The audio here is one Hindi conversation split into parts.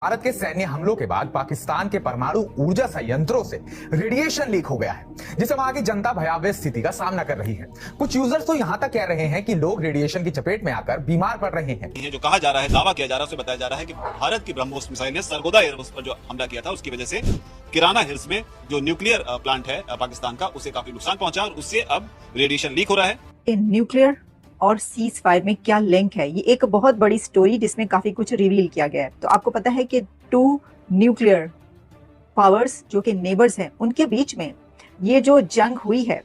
भारत के सैन्य हमलों के बाद पाकिस्तान के परमाणु ऊर्जा संयंत्रों से रेडिएशन लीक हो गया है, जिससे वहां की जनता भयावह स्थिति का सामना कर रही है। कुछ यूजर्स तो यहां तक कह रहे हैं कि लोग रेडिएशन की चपेट में आकर बीमार पड़ रहे हैं। ये जो कहा जा रहा है, दावा किया जा रहा है, उसमें बताया जा रहा है कि भारत की ब्रह्मोस मिसाइल ने सरगोदा एयरबेस पर जो हमला किया था, उसकी वजह से किराना हिल्स में जो न्यूक्लियर प्लांट है पाकिस्तान का, उसे काफी नुकसान पहुंचा और उससे अब रेडिएशन लीक हो रहा है। न्यूक्लियर और सीज़फायर में क्या लिंक है, ये एक बहुत बड़ी स्टोरी जिसमें काफी कुछ रिवील किया गया है। तो आपको पता है कि टू न्यूक्लियर पावर्स जो कि नेबर्स हैं, उनके बीच में ये जो जंग हुई है,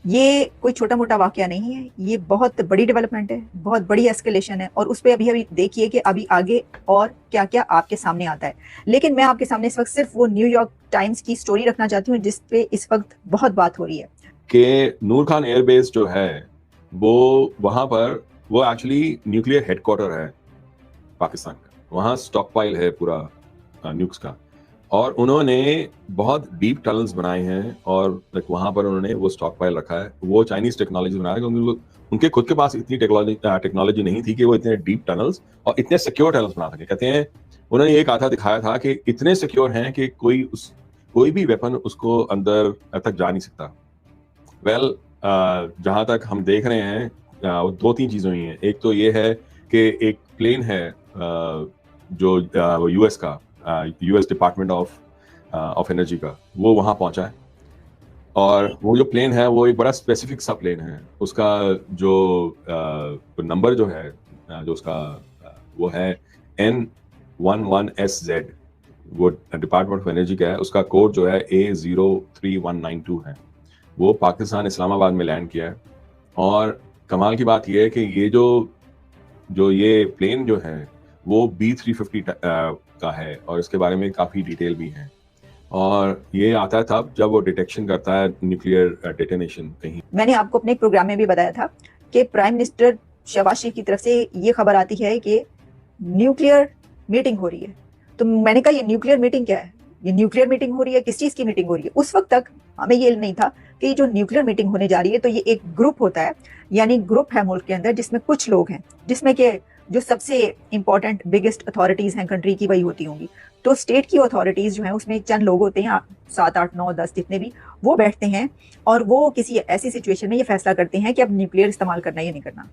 ये कोई छोटा मोटा वाकया नहीं है, ये बहुत बड़ी डेवलपमेंट है, बहुत बड़ी एस्केलेशन है। और उस पर अभी देखिए कि अभी आगे और क्या क्या आपके सामने आता है। लेकिन मैं आपके सामने इस वक्त सिर्फ वो न्यूयॉर्क टाइम्स की स्टोरी रखना चाहती हूँ जिसपे इस वक्त बहुत बात हो रही है कि नूर खान एयरबेस जो है वो वहां पर वो एक्चुअली न्यूक्लियर हेडक्वार्टर है पाकिस्तान का। वहां स्टॉक पाइल है पूरा न्यूक्स का, और उन्होंने बहुत डीप टनल्स बनाए हैं और वहां पर उन्होंने वो स्टॉक पाइल रखा है। वो चाइनीज टेक्नोलॉजी बनाया क्योंकि उनके खुद के पास इतनी टेक्नोलॉजी नहीं थी कि वो इतने डीप टनल्स और इतने सिक्योर टनल्स बना सके। कहते हैं उन्होंने ये कहा था, दिखाया था कि इतने सिक्योर हैं कि कोई भी वेपन उसको अंदर तक जा नहीं सकता। वेल जहां तक हम देख रहे हैं दो तीन चीजें हुई हैं। एक तो ये है कि एक प्लेन है जो यूएस का यूएस डिपार्टमेंट ऑफ एनर्जी का, वो वहां पहुंचा है। और वो जो प्लेन है वो एक बड़ा स्पेसिफिक सा प्लेन है। उसका जो नंबर जो है जो उसका वो है N11SZ, वो डिपार्टमेंट ऑफ एनर्जी का है। उसका कोड जो है A03192 है। वो पाकिस्तान इस्लामाबाद में लैंड किया है। और कमाल की बात यह है कि ये जो ये प्लेन जो है वो B350 का है और इसके बारे में काफ़ी डिटेल भी है। और ये आता है तब जब वो डिटेक्शन करता है न्यूक्लियर डेटोनेशन कहीं। मैंने आपको अपने प्रोग्राम में भी बताया था कि प्राइम मिनिस्टर शहबाज शरीफ की तरफ से ये खबर आती है कि न्यूक्लियर मीटिंग हो रही है। तो मैंने कहा ये न्यूक्लियर मीटिंग क्या है, ये न्यूक्लियर मीटिंग हो रही है, किस चीज की मीटिंग हो रही है। उस वक्त तक हमें ये नहीं था कि जो न्यूक्लियर मीटिंग होने जा रही है तो ये एक ग्रुप होता है, यानी ग्रुप है मुल्क के अंदर जिसमें कुछ लोग हैं, जिसमें के जो सबसे इंपॉर्टेंट बिगेस्ट अथॉरिटीज हैं कंट्री की वही होती होंगी। तो स्टेट की अथॉरिटीज जो हैं उसमें चंद लोग होते हैं, 7 8 9 10 जितने भी, वो बैठते हैं और वो किसी ऐसी सिचुएशन में ये फैसला करते हैं कि अब न्यूक्लियर इस्तेमाल करना या नहीं करना।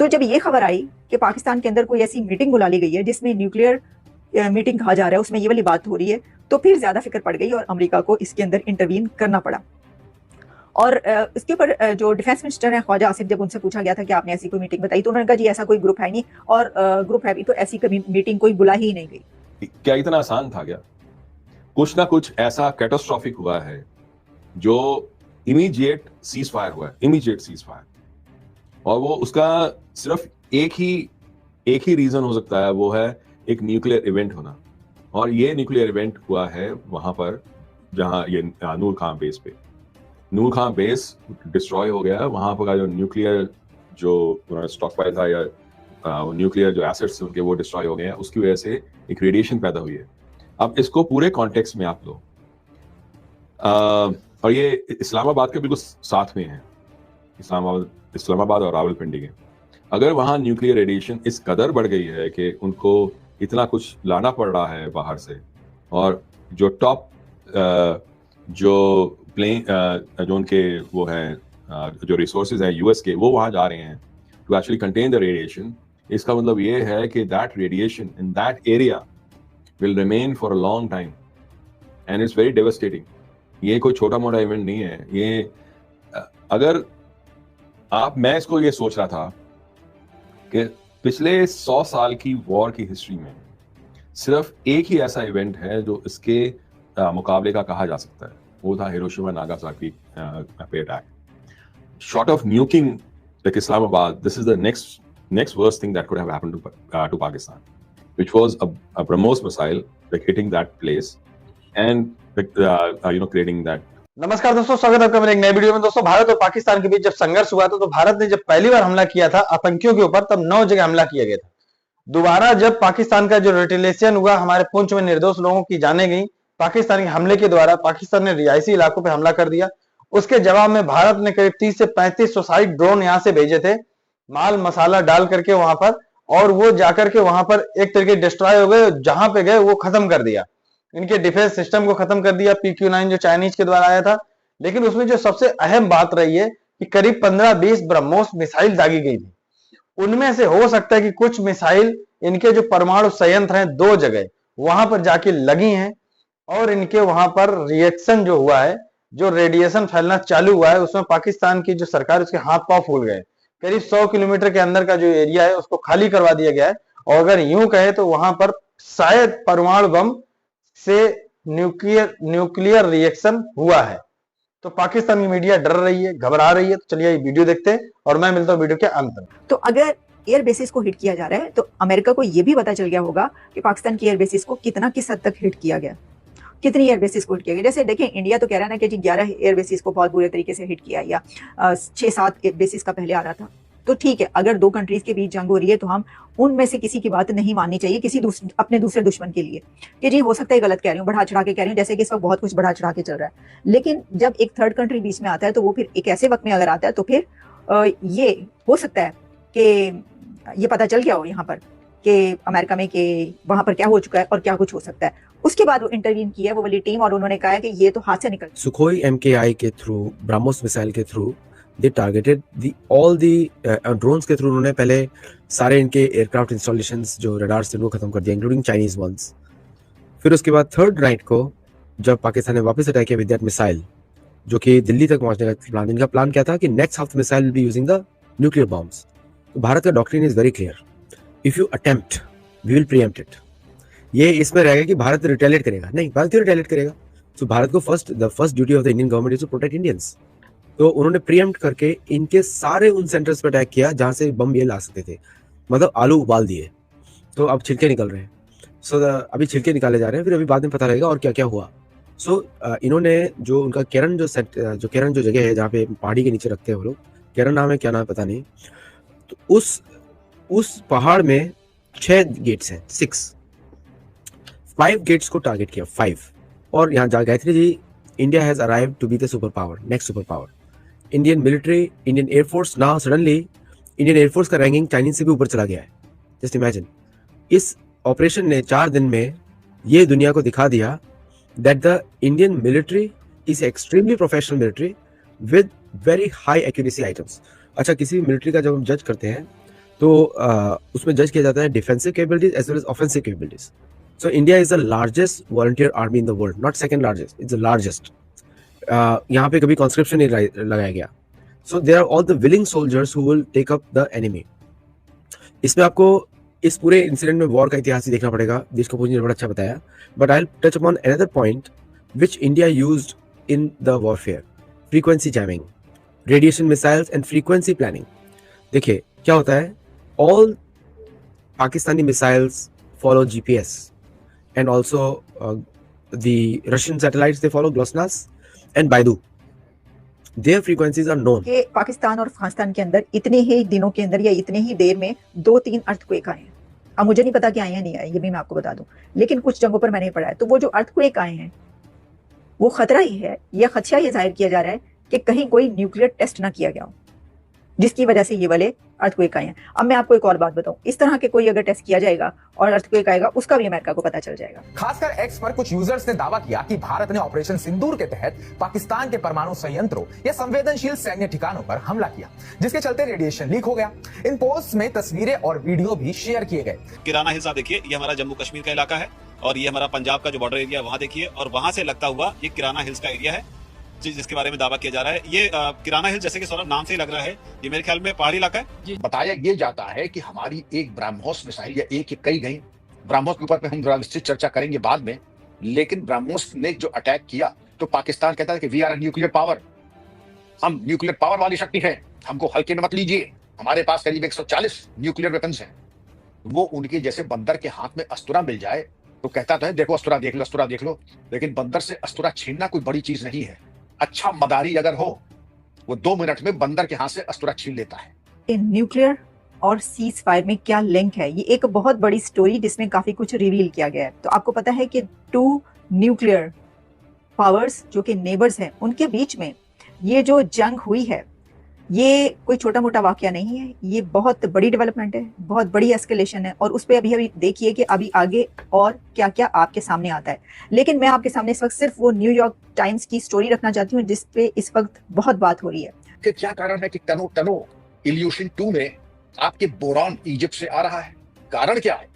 तो जब ये खबर आई कि पाकिस्तान के अंदर कोई ऐसी मीटिंग बुला ली गई है जिसमें न्यूक्लियर मीटिंग कहा जा रहा है, उसमें ये वाली बात हो रही है, तो फिर ज्यादा फिक्र पड़ गई और अमेरिका को इसके अंदर इंटरवीन करना पड़ा। और इसके ऊपर जो डिफेंस मिनिस्टर है ख्वाजा आसिफ, जब उनसे पूछा गया था कि आपने ऐसी कोई मीटिंग बताई, तो उन्होंने कहा जी ऐसा कोई ग्रुप है नहीं, और ग्रुप है भी तो ऐसी कभी मीटिंग कोई बुला ही नहीं गई। क्या इतना आसान था क्या? कुछ ना कुछ ऐसा कैटास्ट्रॉफिक हुआ है जो इमीडिएट सीज फायर हुआ है, इमीडिएट सीज फायर। और वो उसका सिर्फ एक ही रीजन हो सकता है, वो है एक न्यूक्लियर इवेंट होना। और ये न्यूक्लियर इवेंट हुआ है वहां पर जहां ये नूर खान बेस पे, नूर खान बेस डिस्ट्रॉय हो गया है। वहां पर जो न्यूक्लियर जो स्टॉक पाइल था या न्यूक्लियर जो एसेट्स उनके वो डिस्ट्रॉय हो गए हैं। उसकी वजह से एक रेडिएशन पैदा हुई है। अब इसको पूरे कॉन्टेक्स्ट में आप लो, और ये इस्लामाबाद के बिल्कुल साथ में है, इस्लामाबाद और रावलपिंडी के। अगर वहां न्यूक्लियर रेडिएशन इस कदर बढ़ गई है कि उनको इतना कुछ लाना पड़ रहा है बाहर से, और जो टॉप जो प्लेन जो उनके वो हैं जो रिसोर्सेज हैं यूएस के, वो वहां जा रहे हैं to actually contain the radiation. इसका मतलब ये है कि that radiation in that area will remain for a long time and it's very devastating. ये कोई छोटा मोटा इवेंट नहीं है। ये अगर मैं इसको ये सोच रहा था कि पिछले 100 साल की वॉर की हिस्ट्री में सिर्फ एक ही ऐसा इवेंट है जो इसके मुकाबले का कहा जा सकता है, वो था हिरोशिमा नागासाकी पे attack. Short of nuking like Islamabad, this is the next worst thing that could have happened to Pakistan, which was a BrahMos missile like hitting that place and creating that. नमस्कार दोस्तों, स्वागत है आपका मेरे एक नए वीडियो में। दोस्तों, भारत और पाकिस्तान के बीच जब संघर्ष हुआ था तो भारत ने जब पहली बार हमला किया था आतंकियों के ऊपर, तब 9 जगह हमला किया गया था। दोबारा जब पाकिस्तान का जो रिटेलिएशन हुआ, हमारे पुंछ में निर्दोष लोगों की जानें गई पाकिस्तानी हमले के द्वारा, पाकिस्तान ने रिहायशी इलाकों पर हमला कर दिया। उसके जवाब में भारत ने करीब 30 से 35 सुसाइड ड्रोन यहां से भेजे थे, माल मसाला डाल करके वहां पर, और वो जाकर के वहां पर एक तरीके डिस्ट्रॉय हो गए, जहां पे गए वो खत्म कर दिया, इनके डिफेंस सिस्टम को खत्म कर दिया, PQ-9 जो चाइनीज के द्वारा आया था। लेकिन उसमें जो सबसे अहम बात रही है कि करीब 15-20 ब्रह्मोस मिसाइल दागी गई थी। उनमें से हो सकता है कि कुछ मिसाइल इनके जो परमाणु संयंत्र हैं 2 जगह वहां पर जाके लगी हैं, और इनके वहां पर रिएक्शन जो हुआ है, जो रेडिएशन फैलना चालू हुआ है, उसमें पाकिस्तान की जो सरकार, उसके हाथ पांव फूल गए। करीब 100 किलोमीटर के अंदर का जो एरिया है उसको खाली करवा दिया गया है, और अगर यूं कहे तो वहां पर शायद परमाणु बम से न्यूक्लियर रिएक्शन हुआ है। तो पाकिस्तान की मीडिया डर रही है, घबरा रही है। तो चलिए ये वीडियो देखते हैं और मैं मिलता हूं वीडियो के अंत में। तो अगर एयर बेसिस को हिट किया जा रहा है तो अमेरिका को यह भी पता चल गया होगा कि पाकिस्तान की एयर बेसिस को किस हद तक हिट किया गया, कितनी एयर बेसिस को हिट किया गया। जैसे देखें, इंडिया तो कह रहा है ना कि जी 11 एयर बेसिस को बहुत बुरे तरीके से हिट किया, या 6-7 बेसिस का पहले आ रहा था। तो ठीक है, अगर 2 कंट्रीज के बीच जंग हो रही है तो हम उनमें से किसी की बात नहीं माननी चाहिए किसी अपने दूसरे दुश्मन के लिए कि जी हो सकता है गलत कह रही हूँ, बढ़ा चढ़ा के कह रही हूँ, जैसे कि इस वक्त बहुत कुछ बढ़ा चढ़ा के चल रहा है। लेकिन जब एक थर्ड कंट्री बीच में आता है तो वो फिर एक ऐसे वक्त में अगर आता है तो फिर ये हो सकता है कि ये पता चल गया हो यहाँ पर कि अमेरिका में कि वहां पर क्या हो चुका है और क्या कुछ हो सकता है। उसके बाद वो इंटरवीन की है वो वाली टीम, और उन्होंने कहा है कि ये तो हाथ से निकल सुखोई MKI के थ्रू, ब्रह्मोस मिसाइल के through they targeted all the drones के थ्रू उन्होंने पहले सारे इनके एयरक्राफ्ट इंस्टॉलेशंस जो रडार्स थे वो खत्म कर दिया, इंक्लूडिंग चाइनीज वंस। फिर उसके बाद थर्ड नाइट को जब पाकिस्तान ने वापस अटैक किया विद दैट मिसाइल, जो कि दिल्ली तक पहुंचने का प्लान, इनका प्लान क्या था कि next Hatf missile will be using the nuclear bombs. तो भारत का doctrine is very clear, if you attempt we will preempt it. ये इसमें रहेगा कि भारत रिटेलिएट करेगा, नहीं, भारत क्यों रिटेलिएट करेगा। तो भारत को the first duty of the Indian government is to protect Indians. तो उन्होंने प्रीएम्प्ट करके इनके सारे उन सेंटर्स पर अटैक किया जहां से बम ये ला सकते थे, मतलब आलू उबाल दिए। तो अब छिलके निकल रहे हैं। अभी छिलके निकाले जा रहे हैं, फिर अभी बाद में पता लगेगा और क्या क्या हुआ। इन्होंने जो उनका केरन जो जगह है जहाँ पे पहाड़ी के नीचे रखते हैं वो लोग, केरन नाम है, क्या नाम है पता नहीं। तो उस पहाड़ में 6 गेट्स हैं, 5 गेट्स को टारगेट किया, 5। और यहाँ जा Gayatri ji, India has arrived to be the super power, next super power. Indian military, Indian air force, now suddenly Indian air force का रैंकिंग चाइनीज से भी ऊपर चला गया है। जस्ट इमेजिन, इस ऑपरेशन ने 4 दिन में ये दुनिया को दिखा दिया that the Indian military is extremely professional military with very high accuracy items. अच्छा, किसी भी मिलिट्री का जब हम जज करते हैं तो उसमें जज किया जाता है defensive capabilities as well as offensive capabilities. So India is the largest volunteer army in the world, not second largest, it's the largest. यहाँ पे कभी conscription नहीं लगाया गया. So there are all the willing soldiers who will take up the enemy. इसमें आपको इस पूरे इंसिडेंट में वॉर का इतिहास ही देखना पड़ेगा, जिसको पूछ ने बड़ा अच्छा बताया. But I'll touch upon another point which India used in the warfare: frequency jamming, radiation missiles and frequency planning. देखिए क्या होता है, all Pakistani missiles follow GPS. And also the Russian satellites, they follow GLONASS and Baidu. Their frequencies are known. कि पाकिस्तान और अफगानिस्तान के अंदर इतने ही दिनों के अंदर या इतने ही देर में 2-3 अर्थक्वेक आए हैं। अब मुझे नहीं पता कि आए हैं नहीं आए, ये भी मैं आपको बता दूं, लेकिन कुछ जगहों पर मैंने पढ़ा है। तो वो जो अर्थक्वेक आए हैं वो खतरा ही है, या खदशा ये जाहिर किया जा रहा है कि कहीं कोई न्यूक्लियर टेस्ट ना किया गया हो, जिसकी वजह से ये वाले अर्थक्वेक आए हैं। अब मैं आपको एक और बात बताऊं, इस तरह के कोई अगर टेस्ट किया जाएगा और अर्थक्वेक आएगा, उसका भी अमेरिका को पता चल जाएगा। खासकर एक्स पर कुछ यूजर्स ने दावा किया कि भारत ने ऑपरेशन सिंदूर के तहत पाकिस्तान के परमाणु संयंत्रों या संवेदनशील सैन्य ठिकानों पर हमला किया, जिसके चलते रेडिएशन लीक हो गया। इन पोस्ट में तस्वीरें और वीडियो भी शेयर किए गए। किराना हिल्स आप देखिए, ये हमारा जम्मू कश्मीर का इलाका है और ये हमारा पंजाब का जो बॉर्डर एरिया वहां देखिए, और वहां से लगता हुआ ये किराना हिल्स का एरिया है जिसके बारे में दावा किया जा रहा है। ये किराना हिल जैसे कि सौरभ नाम से ही लग रहा है, ये मेरे ख्याल में पहाड़ी इलाका है। बताया ये जाता है कि हमारी एक ब्रह्मोस मिसाइल या एक कई गई, ब्रह्मोस के ऊपर पे हम विस्तृत चर्चा करेंगे बाद में, लेकिन ब्रह्मोस ने जो अटैक किया तो पाकिस्तान कहता है कि वी आर न्यूक्लियर पावर, हम न्यूक्लियर पावर वाली शक्ति है, हमको हल्के में मत लीजिए, हमारे पास करीब 140 न्यूक्लियर वेपन्स हैं। वो उनके जैसे बंदर के हाथ में अस्त्रा मिल जाए तो कहता तो है देखो अस्त्रा देख लो, अस्त्रा देख लो, लेकिन बंदर से अस्त्रा छीनना कोई बड़ी चीज नहीं है। अच्छा मदारी अगर हो, वो 2 मिनट में बंदर के हाथ से अस्त्रा छीन लेता है। न्यूक्लियर और सीज फायर में क्या लिंक है, ये एक बहुत बड़ी स्टोरी जिसमें काफी कुछ रिवील किया गया है। तो आपको पता है कि 2 न्यूक्लियर पावर्स जो कि नेबर्स हैं, उनके बीच में ये जो जंग हुई है, ये कोई छोटा मोटा वाकया नहीं है, ये बहुत बड़ी डेवलपमेंट है, बहुत बड़ी एस्केलेशन है, और उस पर अभी देखिए कि अभी आगे और क्या क्या आपके सामने आता है। लेकिन मैं आपके सामने इस वक्त सिर्फ वो न्यूयॉर्क टाइम्स की स्टोरी रखना चाहती हूँ जिस पे इस वक्त बहुत बात हो रही है। कि क्या कारण है कि टनो टनो इल्यूशन 2 में आपके बोरॉन इजिप्ट से आ रहा है? कारण क्या है?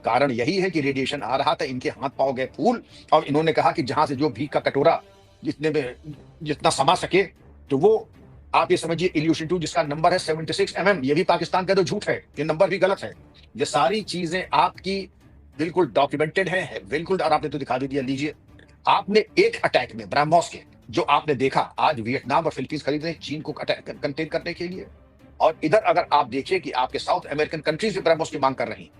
कारण यही है कि रेडिएशन आ रहा था, इनके हाथ पांव गए फूल, और इन्होंने कहा कि जहां से जो भीख का कटोरा जितने में जितना समा सके, तो वो आप ये समझिए इल्यूशन 2 जिसका नंबर है 76 ये भी पाकिस्तान का तो झूठ है, ये नंबर भी गलत है। ये सारी चीजें आपकी बिल्कुल डॉक्यूमेंटेड है बिल्कुल, और आपने तो दिखा भी दिया। लीजिए, आपने एक अटैक में ब्रह्मोस के जो आपने देखा, आज वियतनाम और फिलीपींस खरीद रहे हैं चीन को कंटेन करने के लिए, और इधर अगर आप देखिए कि आपके साउथ अमेरिकन कंट्रीज भी ब्रह्मोस की मांग कर रही हैं।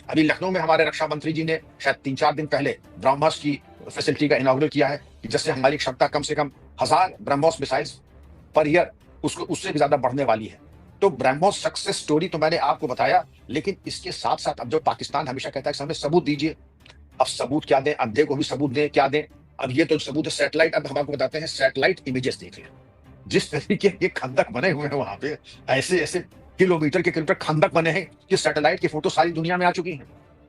अभी लखनऊ में हमारे रक्षा मंत्री जी ने शायद 3-4 दिन पहले ब्रह्मोस की फैसिलिटी का इनॉग्रेट किया है कि जिससे हमारी क्षमता कम से कम 1000 ब्रह्मोस मिसाइल्स पर ईयर उसको उससे भी ज्यादा बढ़ने वाली है। तो ब्रह्मोस सक्सेस स्टोरी तो मैंने आपको बताया, लेकिन इसके साथ साथ अब जो पाकिस्तान हमेशा कहता है कि हमें सबूत दीजिए, अब सबूत क्या दें? अंधे को भी सबूत दें, क्या दें? अब ये तो सबूत है सैटेलाइट। अब हम आपको बताते हैं सैटेलाइट इमेजेस देख लें, जिस तरीके के खंदक बने हुए हैं वहां पे, ऐसे ऐसे किलोमीटर के किलोमीटर खंदक बने हैं कि सैटेलाइट की फोटो सारी दुनिया में आ चुकी हैं।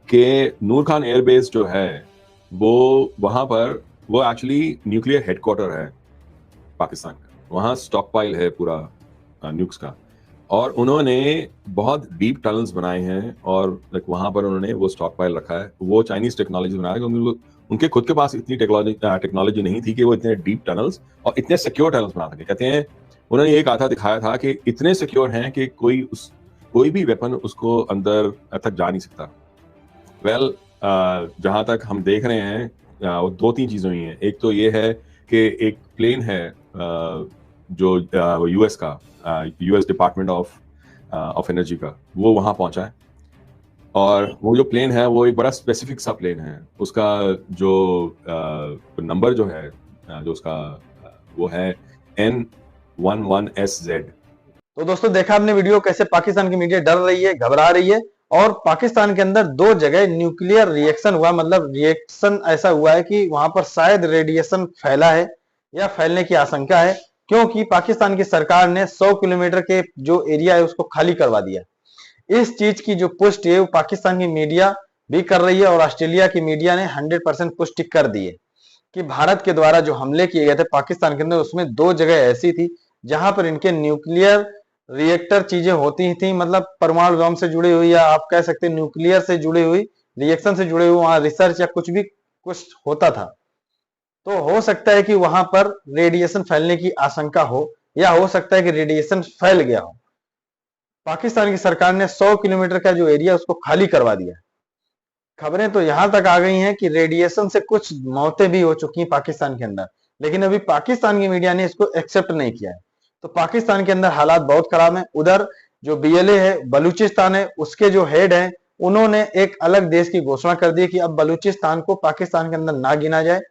कि नूर खान एयरबेस जो है वो वहां पर वो एक्चुअली न्यूक्लियर हेडक्वार्टर है पाकिस्तान का, वहां स्टॉक पाइल है पूरा न्यूक्स का, और उन्होंने बहुत डीप टनल्स बनाए हैं, और वहां पर उन्होंने वो स्टॉक पाइल रखा है। वो चाइनीज टेक्नोलॉजी बनाया है, उनके खुद के पास इतनी टेक्नोलॉजी नहीं थी कि वो इतने डीप टनल्स और इतने सिक्योर टनल्स बना सके। कहते हैं उन्होंने एक आधा दिखाया था कि इतने सिक्योर हैं कि कोई भी वेपन उसको अंदर तक जा नहीं सकता। वेल, जहां तक हम देख रहे हैं वो 2-3 चीजें हुई हैं। एक तो ये है कि एक प्लेन है जो यूएस का यूएस डिपार्टमेंट ऑफ एनर्जी का, वो वहां पहुंचा है, और वो जो प्लेन है वो एक बड़ा स्पेसिफिक सा प्लेन है। उसका जो नंबर जो है जो उसका वो है N11SZ। तो दोस्तों देखा आपने वीडियो कैसे पाकिस्तान की मीडिया डर रही है, घबरा रही है, और पाकिस्तान के अंदर 2 जगह न्यूक्लियर रिएक्शन हुआ। मतलब रिएक्शन ऐसा हुआ है कि वहां पर शायद रेडिएशन फैला है या फैलने की आशंका है, क्योंकि पाकिस्तान की सरकार ने 100 किलोमीटर के जो एरिया है उसको खाली करवा दिया। इस चीज की जो पुष्टि है वो पाकिस्तान की मीडिया भी कर रही है, और ऑस्ट्रेलिया की मीडिया ने 100% पुष्टि कर दी है कि भारत के द्वारा जो हमले किए गए थे पाकिस्तान के अंदर, उसमें 2 जगह ऐसी थी जहां पर इनके न्यूक्लियर रिएक्टर चीजें होती थी, मतलब परमाणु बम से जुड़ी हुई, या आप कह सकते हैं न्यूक्लियर से जुड़ी हुई, रिएक्शन से जुड़े हुए वहां रिसर्च या कुछ होता था। तो हो सकता है कि वहां पर रेडिएशन फैलने की आशंका हो, या हो सकता है कि रेडिएशन फैल गया हो। पाकिस्तान की सरकार ने 100 किलोमीटर का जो एरिया उसको खाली करवा दिया। खबरें तो यहां तक आ गई हैं कि रेडिएशन से कुछ मौतें भी हो चुकी हैं पाकिस्तान के अंदर, लेकिन अभी पाकिस्तान की मीडिया ने इसको एक्सेप्ट नहीं किया है। तो पाकिस्तान के अंदर हालात बहुत खराब हैं। उधर जो BLA है, बलूचिस्तान है, उसके जो हेड हैं, उन्होंने एक अलग देश की घोषणा कर दी कि अब बलूचिस्तान को पाकिस्तान के अंदर ना गिना जाए।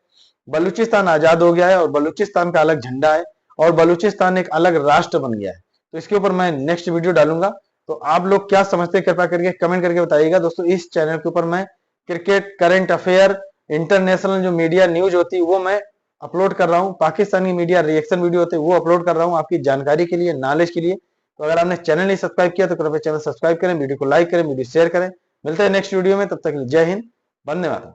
बलूचिस्तान आजाद हो गया है, और बलूचिस्तान का अलग झंडा है, और बलूचिस्तान एक अलग राष्ट्र बन गया है। तो इसके ऊपर मैं नेक्स्ट वीडियो डालूंगा। तो आप लोग क्या समझते हैं कृपया करके कमेंट करके बताइएगा। दोस्तों इस चैनल के ऊपर मैं क्रिकेट, करंट अफेयर, इंटरनेशनल जो मीडिया न्यूज होती है वो मैं अपलोड कर रहा हूँ। पाकिस्तानी मीडिया रिएक्शन वीडियो होते हैं वो अपलोड कर रहा हूँ आपकी जानकारी के लिए, नॉलेज के लिए। तो अगर आपने चैनल नहीं सब्सक्राइब किया तो कृपया चैनल सब्सक्राइब करें, वीडियो को लाइक करें, वीडियो शेयर करें। मिलते हैं नेक्स्ट वीडियो में, तब तक जय हिंद, वंदे मातरम।